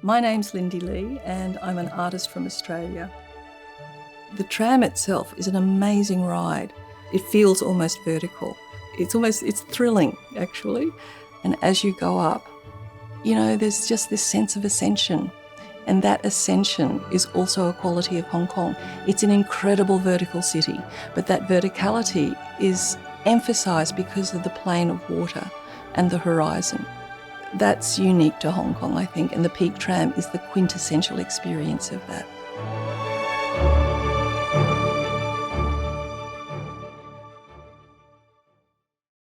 My name's Lindy Lee and I'm an artist from Australia. The tram itself is an amazing ride. It feels almost vertical. It's thrilling actually. And as you go up, there's just this sense of ascension. And that ascension is also a quality of Hong Kong. It's an incredible vertical city, but that verticality is emphasised because of the plane of water and the horizon. That's unique to Hong Kong, I think, and the Peak Tram is the quintessential experience of that.